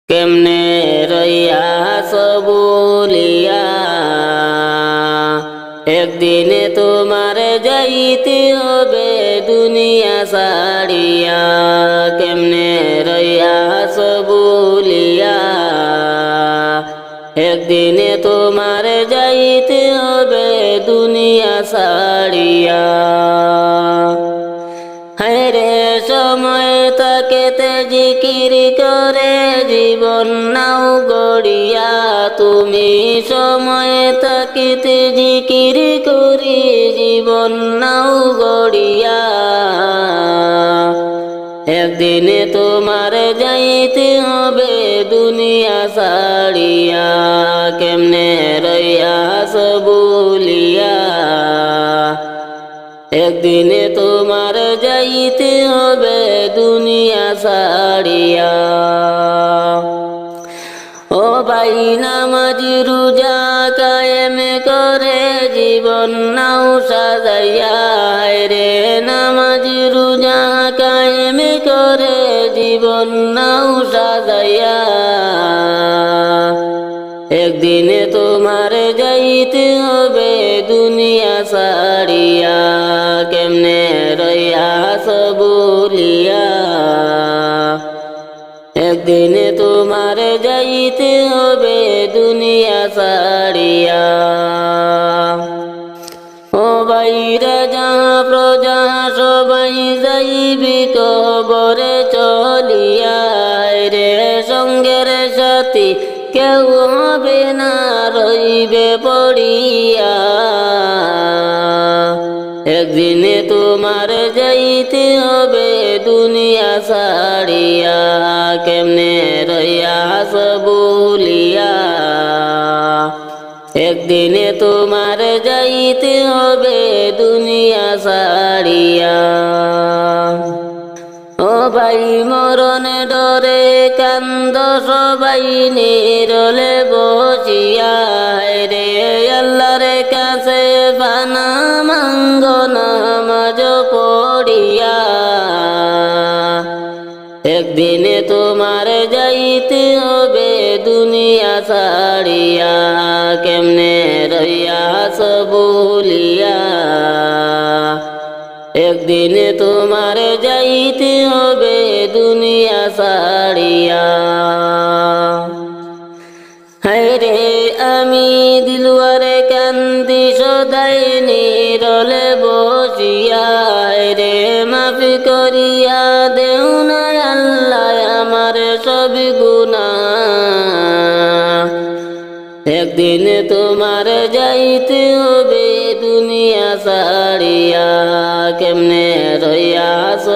কেমনে রইয়াছ বলিয়া একদিনে তোমার যাইতে হবে দুনিয়া ছাড়িয়া। কেমনে রইয়াছ বলিয়া একদিনে তোমার যাইতে হবে দুনিয়া ছাড়িয়া। হায়রে সময় তাকেতে জিকির করে জীবন নাও গড়িয়া। তুমি সময় তাকেতে জিকির করি জীবন নাও গড়িয়া। একদিনে তোমার যাইতে হবে দুনিয়া ছাড়িয়া। কেমনে রইয়াছ বলিয়া একদিনে তোমার যাইতে হবে দুনিয়া ছাড়িয়া। ও ভাই নামাজ রোজা কায়েম করে জীবন নাও সাজাইয়া। রে নামাজ রোজা কায়েম করে জীবন নাও সাজাইয়া। একদিনে তোমার যাইতে হবে দুনিয়া ছাড়িয়া। কেমনে রইয়াছ বলিয়া একদিনে তোমার যাইতে হবে দুনিয়া ছাড়িয়া। ও ভাইরা যা প্রজা সবাই যাইবি কবরে চলিয়া। রে সঙ্গের সাথী কেউ হবে না রইবে পড়িয়া। একদিনে তোমার যাইতে হবে দুনিয়া ছাড়িয়া। কেমনে রইয়াছ বলিয়া একদিনে তোমার যাইতে হবে দুনিয়া ছাড়িয়া। ও ভাই মরণ ডরে কান্দ সবাই নিরলে বসিয়া। রে আল্লাহর কাছে বানা মাঙ্গ নামাজ পড়িয়া। একদিনে তোমার যাইতে হবে দুনিয়া ছাড়িয়া। কেমনে রইয়াছ বলিয়া একদিনে তোমার যাইতে হবে দুনিয়া ছাড়িয়া। হায়রে আমি দিলওয়ারে কান্দি সদাই নিরলে বসিয়া। রে মাফি করিয়া দেও না আল্লাহ আমার সব গুনাহ। একদিনে তোমার যাইতে হবে দুনিয়া ছাড়িয়া। কেমনে রইয়াছ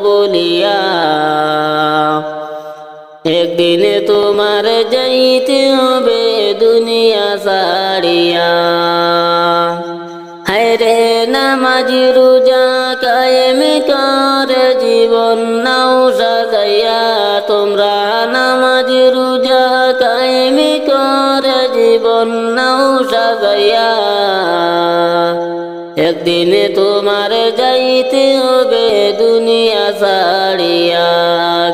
বলিয়া একদিনে তোমার যাইতে হবে দুনিয়া ছাড়িয়া। হায়রে নামাজ রোজা কায়েম করে জীবন নাও সাজাইয়া। তোমরা নামাজ রোজা কায়েম করে জীবন নাও সাজাইয়া। একদিনে তোমার যাইতে হবে দুনিয়া ছাড়িয়া।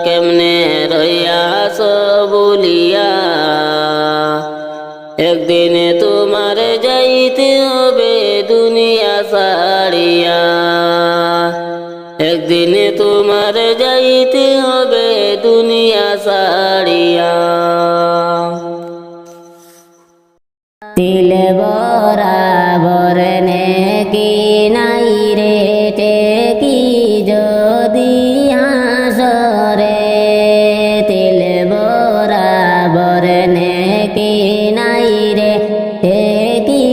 কেমনে রইয়াছ বলিয়া একদিনে তোমার যাইতে হবে দুনিয়া ছাড়িয়া। একদিনে তোমার যাইতে হবে দুনিয়া ছাড়িয়া। তিল বরাবর নেকি নাই রে টেকি যদি হাসরে। তিল বরাবর নেকি নাই রে টেকি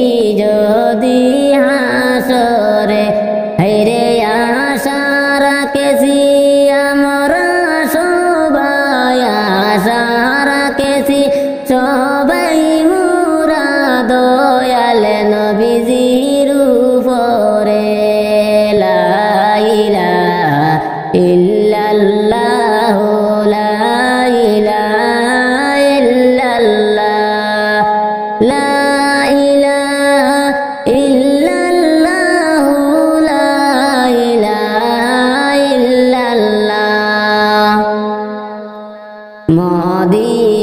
যদি হাসরে। হায়রে আশা রাখেছি আমরা সবাই আশা রাখেছি সবাই দয়াল নবীজির উপরে। লা ইলাহা ইল্লাল্লাহ লা ইলাহা ইল্লাল্লাহ লা ইলাহা ইল্লাল্লাহ লা ইলাহা ইল্লাল্লাহ। মদিনা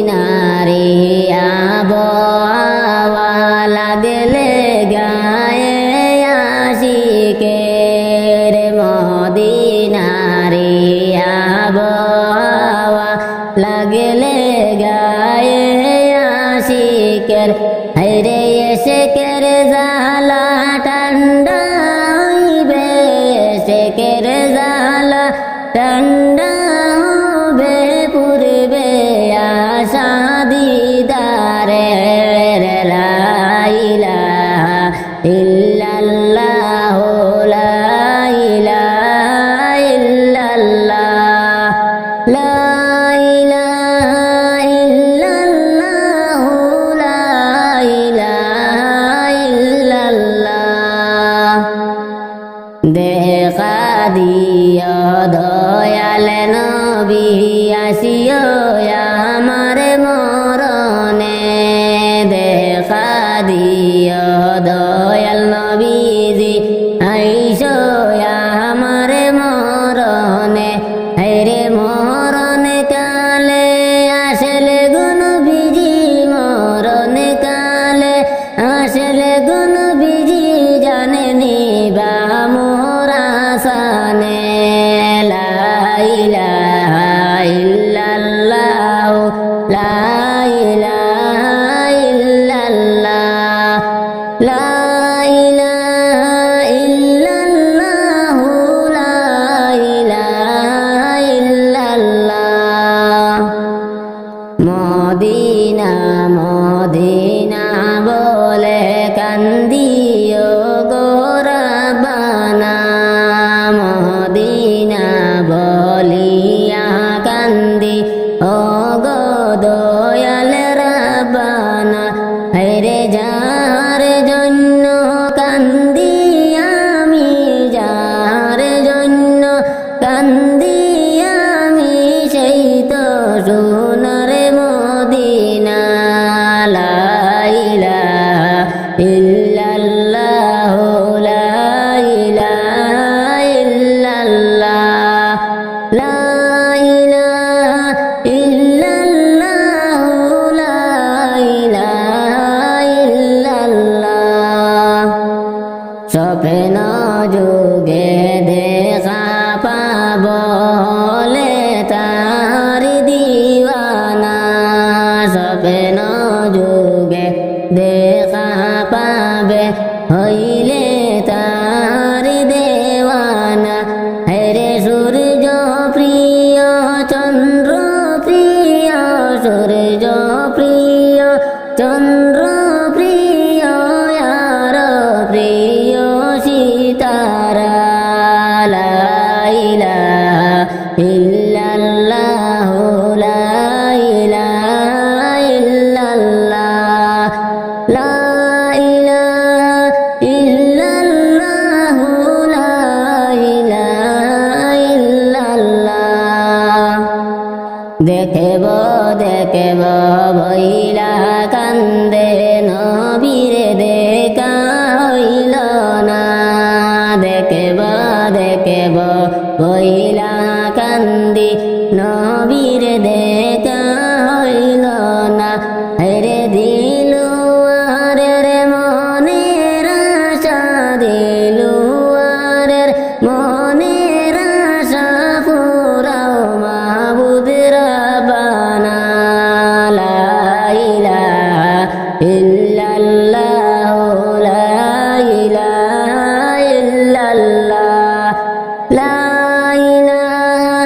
গেলে গায়ে আশিকের হাইরে এশেকের জালা ঠান্ডা হইবে এশেকের জালা ঠান্ডা হবে পূর্বে আশা দিদারে লা ইলাহা ইল্লাল্লাহ লা ইলাহা ইল্লাল্লাহ লা ইলাহা ইল্লাল্লাহ লা ইলাহা ইল্লাল্লাহ দেখা দিও দয়াল নবী আসিও আমার মরণে দেখা দিও দয়াল নবীজি আইসো আমার মরণে হায়রে মরণ কালে আসলে গুণ বিজি মরণ কালে আসলে গুণ বিজি জানেনি বা মোরা সানে লা ইলাহা ইল্লাল্লাহ লা ইলাহা ইল্লাল্লাহ লা ইলাহা ইল্লাল্লাহ লা ইলাহা ইল্লাল্লাহ মদিনা মদিনা বলে কান্দিও গোরাবানা মদিনা বলিয়া কান্দি ও গো দয়াল রাব্বানা হায়রে যার জন্য কান্দি আমি যার জন্য কান্দি আমি সেই তো সোনার মদিনা লা ইলাহা ইল্লাল্লাহ লা ইলাহা ইল্লাল্লাহ লা ইলাহা ইল্লাল্লাহ লা ইলাহা ইল্লাল্লাহ স্বপ্ন যুগে দেখা পাব হলে তার দিওয়ানা স্বপ্ন যুগে দেখা পাবে হইলে তার দেওয়ানা হেরে সূর্য প্রিয় চন্দ্র প্রিয় সূর্য প্রিয় চন্দ্র প্রিয় আর প্রিয় সীতারা লা ইলাহা ইল্লাল্লাহ লা ইলাহা ইল্লাল্লাহ লা ইলাহা ইল্লাল্লাহ লা ইলাহা ইল্লাল্লাহ দেখব দেখব বইলা কান্দে নবীর দেখা হইল না দেখব দেখব বইলা কান্দি নবীর দেখা হইল না হেরে দিলু আরের মনের আশা দিলু আরের মনের আশা পুরাও মাবুদ রাব্বানা লা ইলাহা ইল্লাল্লাহ লা ইলাহা ইল্লাল্লাহ লা ইলাহা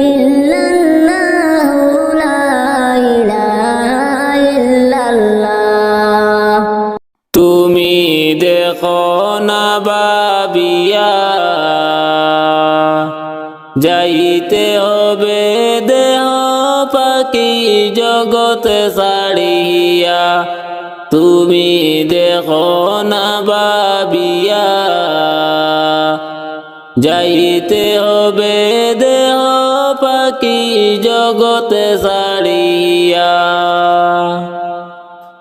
ইল্লাল্লাহ লা ইলাহা ইল্লাল্লাহ তুমি দেখো না ভাবিয়া যাইতে হবে দেহ পাখি জগতে ছাড়িয়া তুমি দেখো না ভাবিয়া যাইতে হবে দেহ পাখি জগতে ছাড়িয়া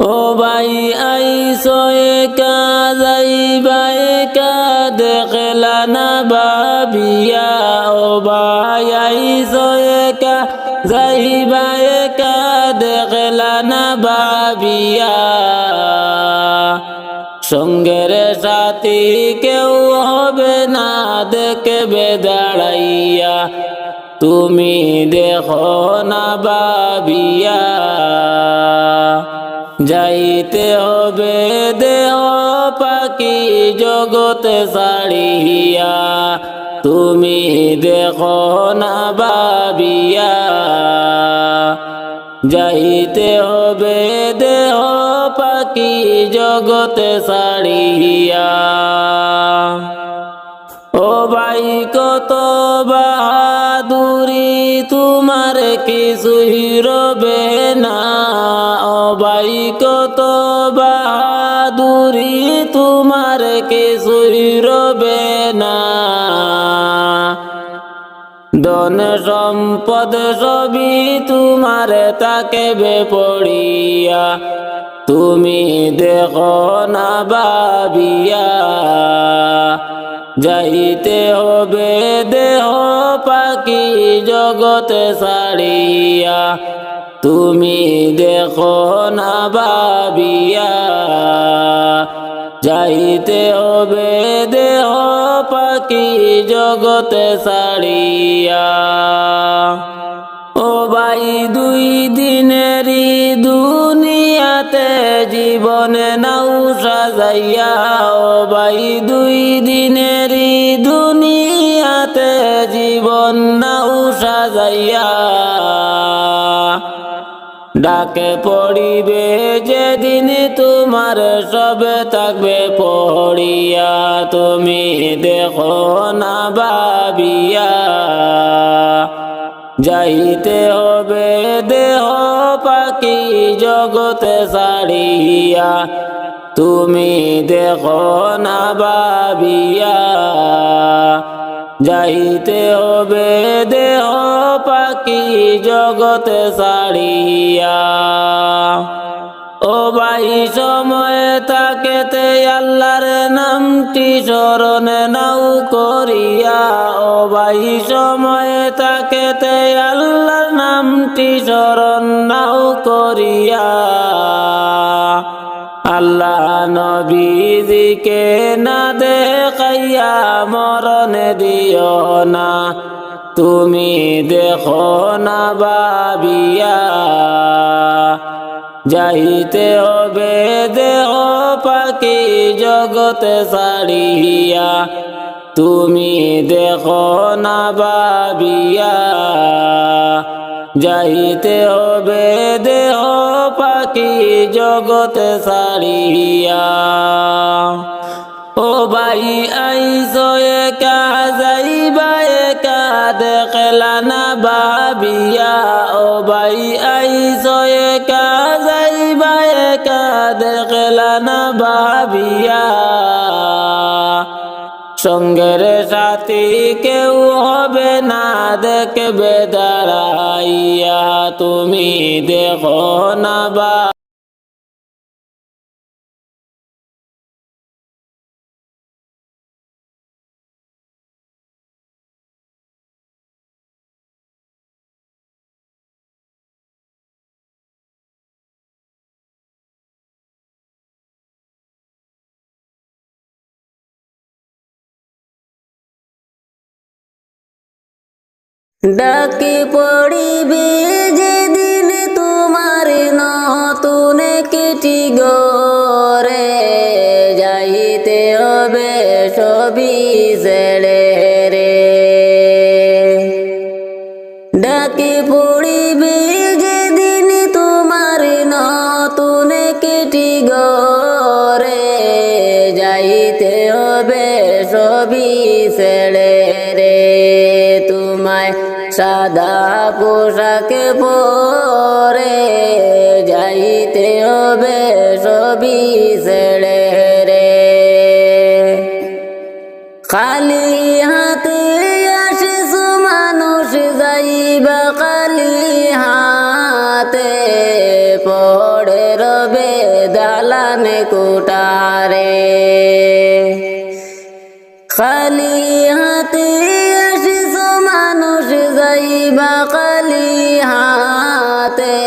ও ভাই আইসো একা যাইবা একা দেখলা না ভাবিয়া ও ভাই আইসো একা যাইবা একা দেখলা না ভাবিয়া সঙ্গের সাথী কেউ হবে না দেখবে দাঁড়াইয়া তুমি দেখো না ভাবিয়া যাইতে হবে দেহ পাখি জগতে ছাড়িয়া তুমি দেখো না ভাবিয়া যাইতে হবে দেহ পাখি জগতে ছাড়িয়া ও ভাই কত বাহাদুরি তোমার কিছুই রবে না ও ভাই কত বাহাদুরি তোমার কিছুই রবে না ধন সম্পদ সবই তোমার তাকেবে পড়িয়া তুমি দেখো না ভাবিয়া যাইতে হবে দেহ পাখি জগতে ছাড়িয়া তুমি দেখো না ভাবিয়া যাইতে হবে দেহ পাখি জগতে ছাড়িয়া ও ভাই দুই দিনেরই দুনিয়াতে জীবনে নাও সাজাইয়া ও ভাই দুই দিনেরই দুনিয়াতে জীবন নাও সাজাইয়া ডাকে পড়িবে যেদিন তোমার সবে থাকবে পড়িয়া তুমি দেখো না ভাবিয়া যাইতে হবে দেহ পাখি জগতে ছাড়িয়া তুমি দেখো না ভাবিয়া যাইতে হবে দেহ পাখি জগতে ছাড়িয়া ও ভাই সময় তাকেতে আল্লাহর নামটি স্মরণে নাও করিয়া ও ভাই সময় তাকেতে আল্লাহর নামটি স্মরণ নাও করিয়া আল্লাহ নবীজিকে না দেখাইয়া মরণ দিও না তুমি দেখো না ভাবিয়া যাইতে হবে দেহ পাখি জগতে ছাড়িয়া তুমি দেখো না ভাবিয়া যাইতে হবে দেহ পাখি জগতে ছাড়িয়া ও ভাই আইসো একা যাইবা একা দেখলা না ভাবিয়া ও ভাই আইসো একা যাইবা একা দেখলা না ভাবিয়া সঙ্গের সাথী কেউ হবে না দেখবে দাঁড়াইয়া তুমি দেখো না বা ডাকি পড়িবে যেদিন তোমার নতুন কিটি গরে যাইতে হবে সবই ছেড়ে রে ডাকি পড়িবে যেদিন তোমার নতুন কিটি গরে যাইতে হবে সবই ছেড়ে রে তোমায় সাদা পোশাক পরে যাইতে হবে সবই ছেড়ে রে খালি হাতে আসিস মানুষ যাইবা খালি হাতে পড়ে রবে দালানে কোটারে খালি হাতে আসিস মানুষ যাইবা খালি হাতে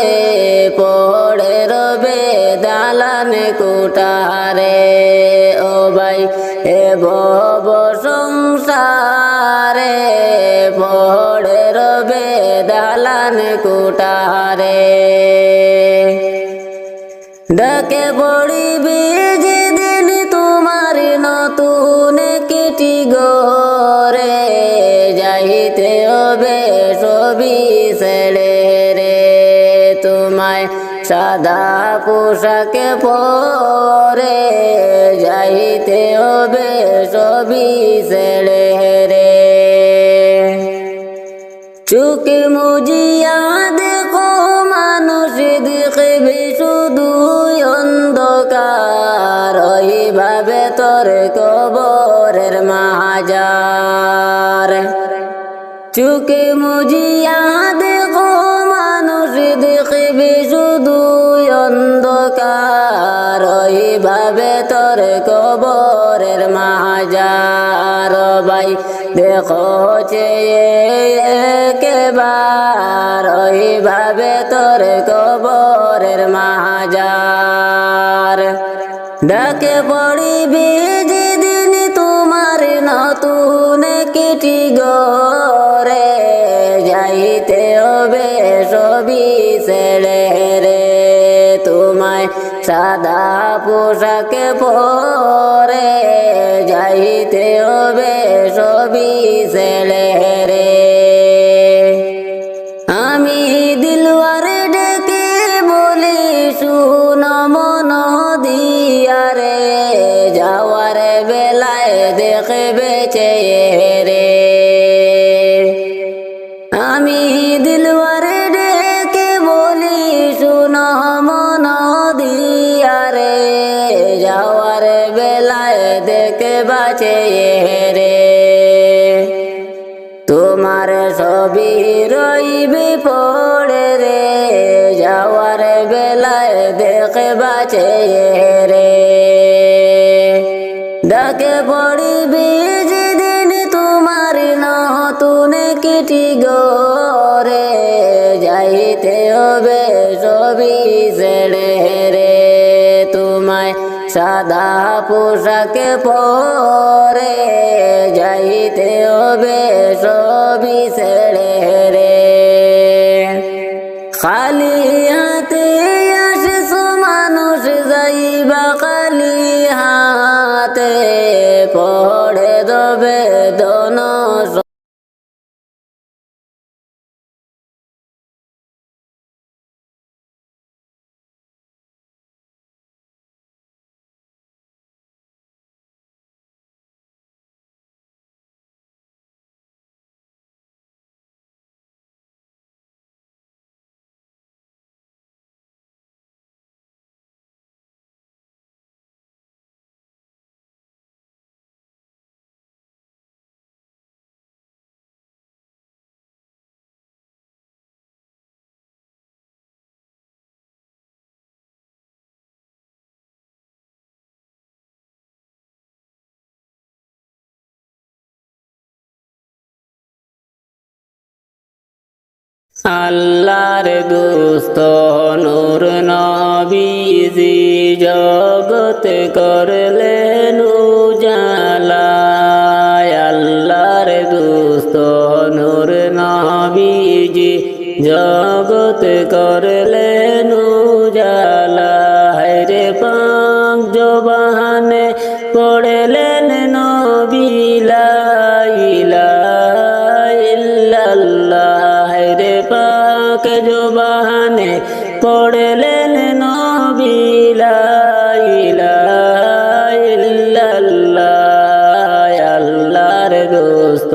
পড়ে রবে দালানে কোটারে ও ভাই এ ভব সংসারে পড়ে রবে দালান কোটারে ডাকে পড়িবি যেদিন তোমার নতুন কিটি গরে যাইতে হবে সবই ছেড়ে রে তোমায় সাদা পোশাকে পরে যাইতে হবে সবই ছেড়ে রে চোখে মুজিয়া দেখো মানুষ দেখবে শুধু অন্ধকার ওইভাবে তোর কবরের মাজার চোখে মুজিয়া দেখো মানুষ দেখবে শুধু অন্ধকার ওইভাবে তোর কবরের মাজার ভাই দেখো একবার ওইভাবে তোর কবরের মাজার ডাকে পড়িবি যেদিন তোমার নতুন কিটি গরে যাইতে হবে সবই ছেড়ে রে তোমায় সাদা পোশাকে পরে যাইতে হবে সবই ছেড়ে রে আমি দিলওয়ারে ডেকে বলি শুন মন দিয়া রে যাওয়ার বেলায় দেখবে চেয়ে রে আমি দিলওয়ারে ডেকে বলি শুন মন দিয়া রে যাওয়ার বেলায় দেখবা চেয়ে রে তোমার সবই রইবে পড়ে রে যাওয়ার বেলায় দেখবা চেয়ে রে ডাকে পড়িবি যেদিন তোমার নতুন কিটি গরে যাইতে হবে সবই ছেড়ে রে তোমায় সাদা পোশাকে পরে যাইতে হবে সবই ছেড়ে রে খালি হাতে আসিস মানুষ যাইবা খালি হাতে পড়ে দেবে দন আল্লাহর দোস্ত নূর নবীজি জগত করলেন উজালা আল্লাহর দোস্ত নূর নবীজি জগত করলেন উজালা রে পাক জবানে পড়লেন নবী লা ইলাহা ইল্লাল্লাহ রে পাক জবানে পড়লেন নবী লা ইলাহা ইল্লাল্লাহ আল্লাহর দোস্ত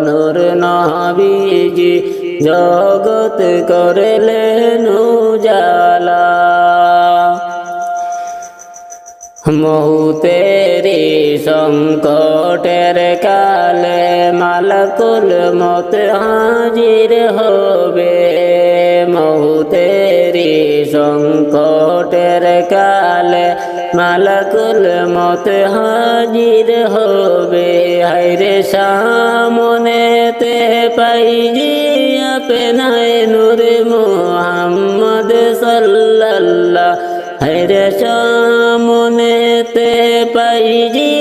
নূর নবীজি জগত করলেন উজালা মৌতেরি সংকটের কালে মালাকুল মত হাজির হবে মৌতেরি সংকটের কালে মালাকুল মত হাজির হবে হায়রে সামনেতে পাইজি আপনায় নূর মুহাম্মদ সাল্লাল্লাহ হায়রে সামনেতে পাইজি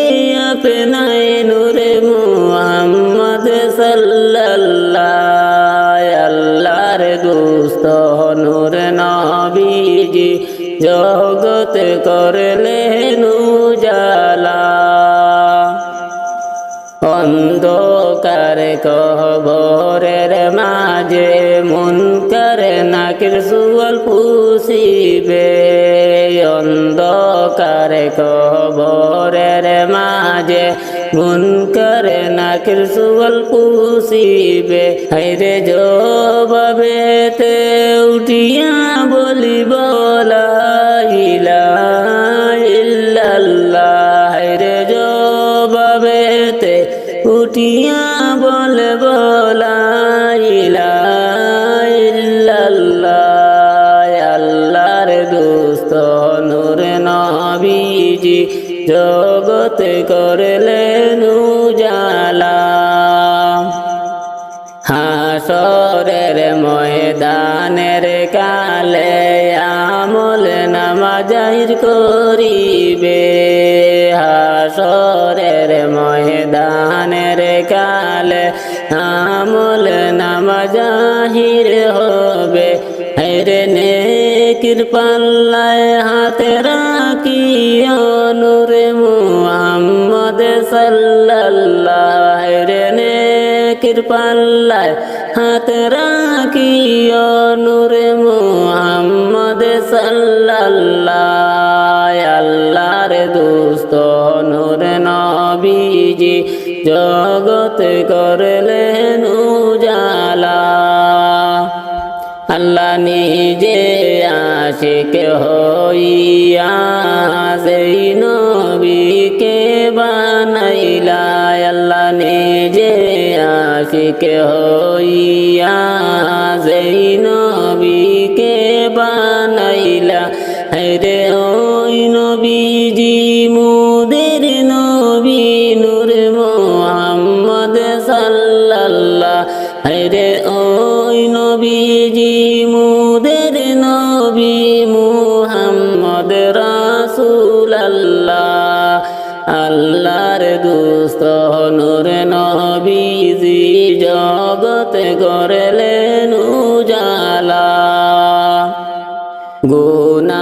আপনায় নূর মুহাম্মদ সাল্লাল্লাহ আল্লাহর নবীজি জগত করলেন উজালা অন্ধকার কবরের মাঝে মুনকার নাকির সুয়াল পুষিবে অন্ধকার কবরের মাঝে মুনকার নাকির সুয়াল পুষিবে হায়রে জবাবেতে উঠিয়া বলিব লা ইলাহা ইল্লাল্লাহ হায়রে জবাবেতে উঠিয়া বলব লা ইলাহা ইল্লাল্লাহ আল্লাহর দোস্ত নূর নবীজি জগত করলেন উজালা হাসরের ময়দানের কালে আমল নামা জাহির করিবে হাসরের ময়দানের কালে আমল নামা জাহির হবে হেরে নেকির পাল্লায় হাতে রাখিও নূরে মুহাম্মদ সাল্লাল্লাহ হেরে নেকির পাল্লায় হাতে রাখিও নূরে মুহাম্মদ সাল্লাল্লাহ আল্লাহর দোস্ত নূর নবীজি জগত করলেন উজালা আল্লাহ নিজে আশিক হইয়া সেই নবীকে বানাইলা আল্লাহ নিজে আশিক হইয়া সেই নবীকে বানাইলা হেরে ওই নবীজি মুদের নবী নূর মুহাম্মদ সাল্লাল্লাহ হেরে ওই নবীজি মুদের নবী মুহাম্মদ রাসূলুল্লাহ আল্লাহর দোস্ত নূর নবীজি জগত করলেন উজালা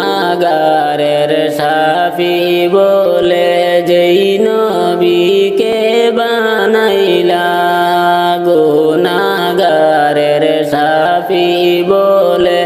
গুনাহগারের শাফি বলে যেই নবীকে বানাইলা গুনাহগারের শাফি বলে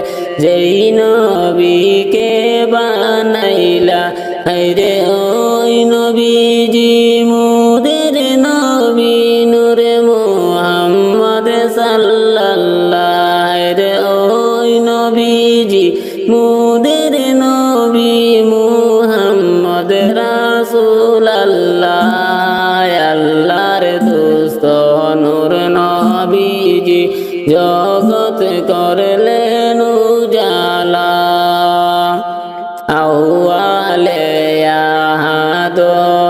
যেই নবীকে বানাইলা হায়রে ওই নবীজি মুদের নবী নূরে মুহাম্মদ সাল্লাল্লাহ হায়রে ওই নবীজি মুদের নবী মুহাম্মদ রাসূলুল্লাহ আল্লাহর দোস্ত নূর নবীজি জগত করলেন উজালা আউয়ালে আহাদ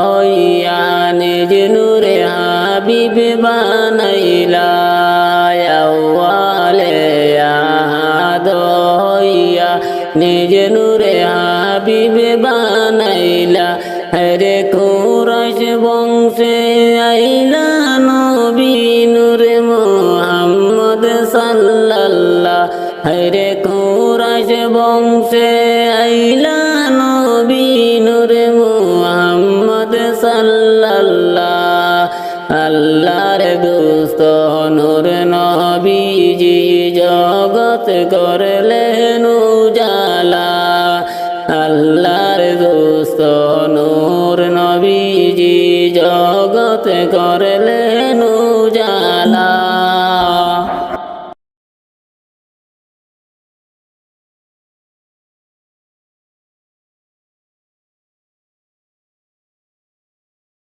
হইয়া নিজ নূরে হাবিব বানাইলা আউয়ালে আহাদ হইয়া নিজ নূরে হাবিব বানাইলা হরে কুরাইশ বংশে আইলা নবী নূরে মুহাম্মদ সাল্লাল্লাহ হরে কুরাইশ বংশে আইলা নবী নূরে মুহাম্মদ সাল্লাল্লাহ আল্লাহর দোস্ত নূর নবীজি জগত করলেন উজালা আল্লাহর দোস্ত নূর নবীজি জগত করলেন